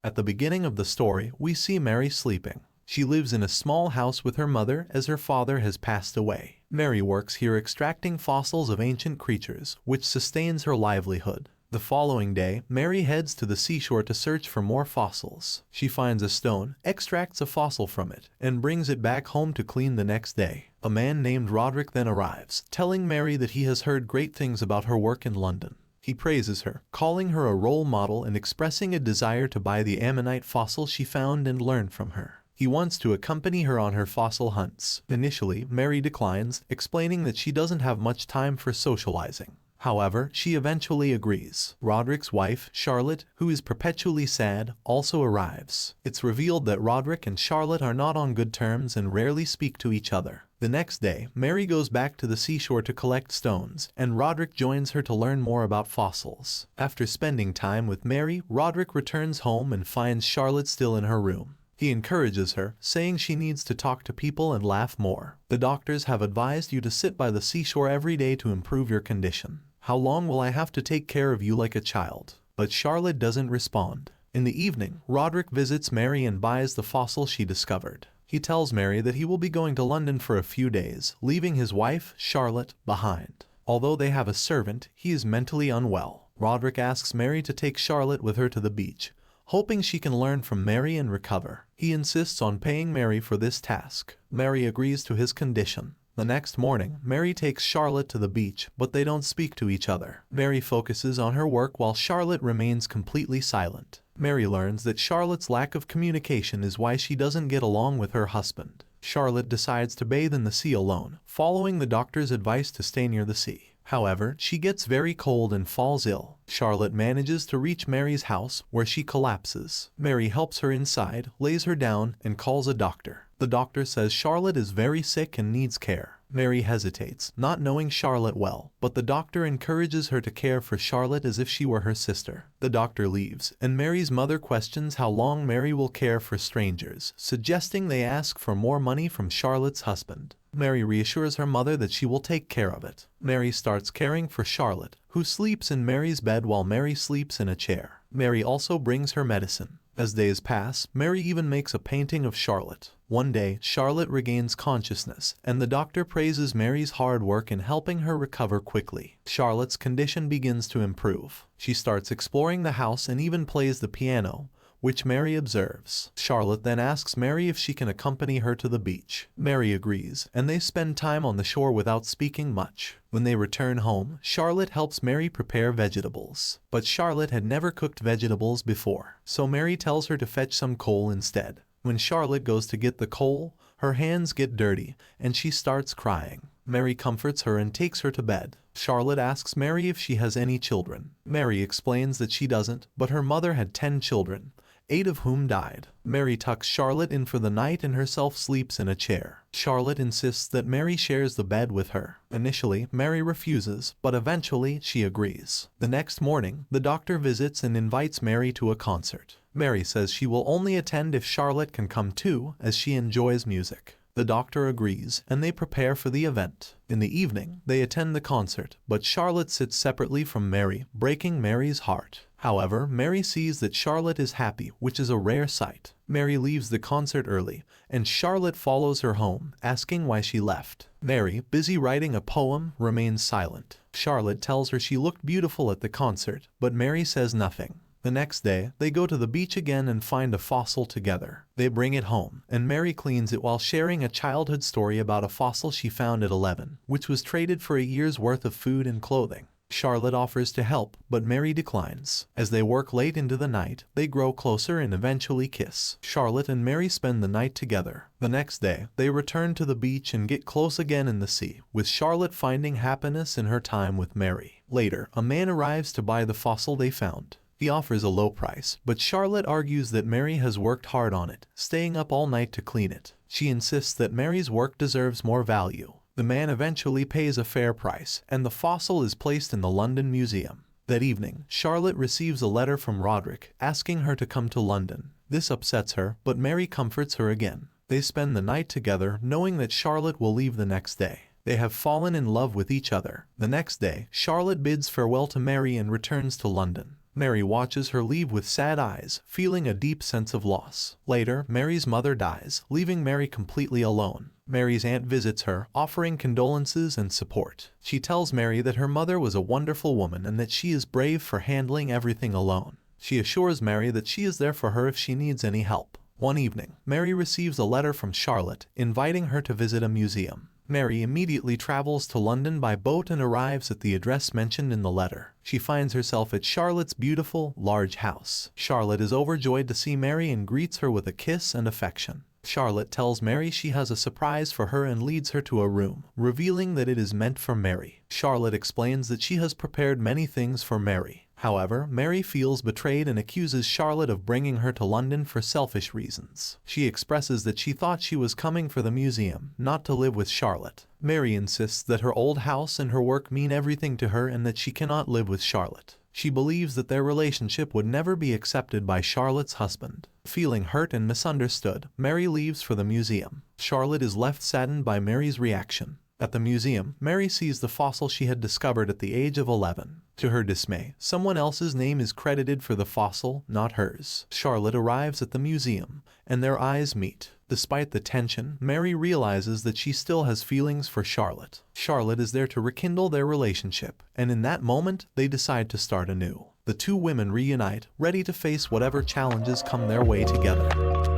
At the beginning of the story, we see Mary sleeping. She lives in a small house with her mother as her father has passed away. Mary works here extracting fossils of ancient creatures, which sustains her livelihood. The following day, Mary heads to the seashore to search for more fossils. She finds a stone, extracts a fossil from it, and brings it back home to clean the next day. A man named Roderick then arrives, telling Mary that he has heard great things about her work in London. He praises her, calling her a role model and expressing a desire to buy the ammonite fossil she found and learn from her. He wants to accompany her on her fossil hunts. Initially, Mary declines, explaining that she doesn't have much time for socializing. However, she eventually agrees. Roderick's wife, Charlotte, who is perpetually sad, also arrives. It's revealed that Roderick and Charlotte are not on good terms and rarely speak to each other. The next day, Mary goes back to the seashore to collect stones, and Roderick joins her to learn more about fossils. After spending time with Mary, Roderick returns home and finds Charlotte still in her room. He encourages her, saying she needs to talk to people and laugh more. The doctors have advised you to sit by the seashore every day to improve your condition. How long will I have to take care of you like a child? But Charlotte doesn't respond. In the evening, Roderick visits Mary and buys the fossil she discovered. He tells Mary that he will be going to London for a few days, leaving his wife, Charlotte, behind. Although they have a servant, he is mentally unwell. Roderick asks Mary to take Charlotte with her to the beach, hoping she can learn from Mary and recover. He insists on paying Mary for this task. Mary agrees to his condition. The next morning, Mary takes Charlotte to the beach, but they don't speak to each other. Mary focuses on her work while Charlotte remains completely silent. Mary learns that Charlotte's lack of communication is why she doesn't get along with her husband. Charlotte decides to bathe in the sea alone, following the doctor's advice to stay near the sea. However, she gets very cold and falls ill. Charlotte manages to reach Mary's house, where she collapses. Mary helps her inside, lays her down, and calls a doctor. The doctor says Charlotte is very sick and needs care. Mary hesitates, not knowing Charlotte well, but the doctor encourages her to care for Charlotte as if she were her sister. The doctor leaves, and Mary's mother questions how long Mary will care for strangers, suggesting they ask for more money from Charlotte's husband. Mary reassures her mother that she will take care of it. Mary starts caring for Charlotte, who sleeps in Mary's bed while Mary sleeps in a chair. Mary also brings her medicine. As days pass, Mary even makes a painting of Charlotte. One day, Charlotte regains consciousness, and the doctor praises Mary's hard work in helping her recover quickly. Charlotte's condition begins to improve. She starts exploring the house and even plays the piano, which Mary observes. Charlotte then asks Mary if she can accompany her to the beach. Mary agrees, and they spend time on the shore without speaking much. When they return home, Charlotte helps Mary prepare vegetables. But Charlotte had never cooked vegetables before, so Mary tells her to fetch some coal instead. When Charlotte goes to get the coal, her hands get dirty, and she starts crying. Mary comforts her and takes her to bed. Charlotte asks Mary if she has any children. Mary explains that she doesn't, but her mother had 10 children, 8 of whom died. Mary tucks Charlotte in for the night and herself sleeps in a chair. Charlotte insists that Mary shares the bed with her. Initially, Mary refuses, but eventually she agrees. The next morning, the doctor visits and invites Mary to a concert. Mary says she will only attend if Charlotte can come too, as she enjoys music. The doctor agrees, and they prepare for the event. In the evening, they attend the concert, but Charlotte sits separately from Mary, breaking Mary's heart. However, Mary sees that Charlotte is happy, which is a rare sight. Mary leaves the concert early, and Charlotte follows her home, asking why she left. Mary, busy writing a poem, remains silent. Charlotte tells her she looked beautiful at the concert, but Mary says nothing. The next day, they go to the beach again and find a fossil together. They bring it home, and Mary cleans it while sharing a childhood story about a fossil she found at 11, which was traded for a year's worth of food and clothing. Charlotte offers to help, but Mary declines. As they work late into the night, they grow closer and eventually kiss. Charlotte and Mary spend the night together. The next day, they return to the beach and get close again in the sea, with Charlotte finding happiness in her time with Mary. Later, a man arrives to buy the fossil they found. He offers a low price, but Charlotte argues that Mary has worked hard on it, staying up all night to clean it. She insists that Mary's work deserves more value. The man eventually pays a fair price, and the fossil is placed in the London Museum. That evening, Charlotte receives a letter from Roderick, asking her to come to London. This upsets her, but Mary comforts her again. They spend the night together, knowing that Charlotte will leave the next day. They have fallen in love with each other. The next day, Charlotte bids farewell to Mary and returns to London. Mary watches her leave with sad eyes, feeling a deep sense of loss. Later, Mary's mother dies, leaving Mary completely alone. Mary's aunt visits her, offering condolences and support. She tells Mary that her mother was a wonderful woman and that she is brave for handling everything alone. She assures Mary that she is there for her if she needs any help. One evening, Mary receives a letter from Charlotte, inviting her to visit a museum. Mary immediately travels to London by boat and arrives at the address mentioned in the letter. She finds herself at Charlotte's beautiful, large house. Charlotte is overjoyed to see Mary and greets her with a kiss and affection. Charlotte tells Mary she has a surprise for her and leads her to a room, revealing that it is meant for Mary. Charlotte explains that she has prepared many things for Mary. However, Mary feels betrayed and accuses Charlotte of bringing her to London for selfish reasons. She expresses that she thought she was coming for the museum, not to live with Charlotte. Mary insists that her old house and her work mean everything to her and that she cannot live with Charlotte. She believes that their relationship would never be accepted by Charlotte's husband. Feeling hurt and misunderstood, Mary leaves for the museum. Charlotte is left saddened by Mary's reaction. At the museum, Mary sees the fossil she had discovered at the age of 11. To her dismay, someone else's name is credited for the fossil, not hers. Charlotte arrives at the museum, and their eyes meet. Despite the tension, Mary realizes that she still has feelings for Charlotte. Charlotte is there to rekindle their relationship, and in that moment, they decide to start anew. The two women reunite, ready to face whatever challenges come their way together.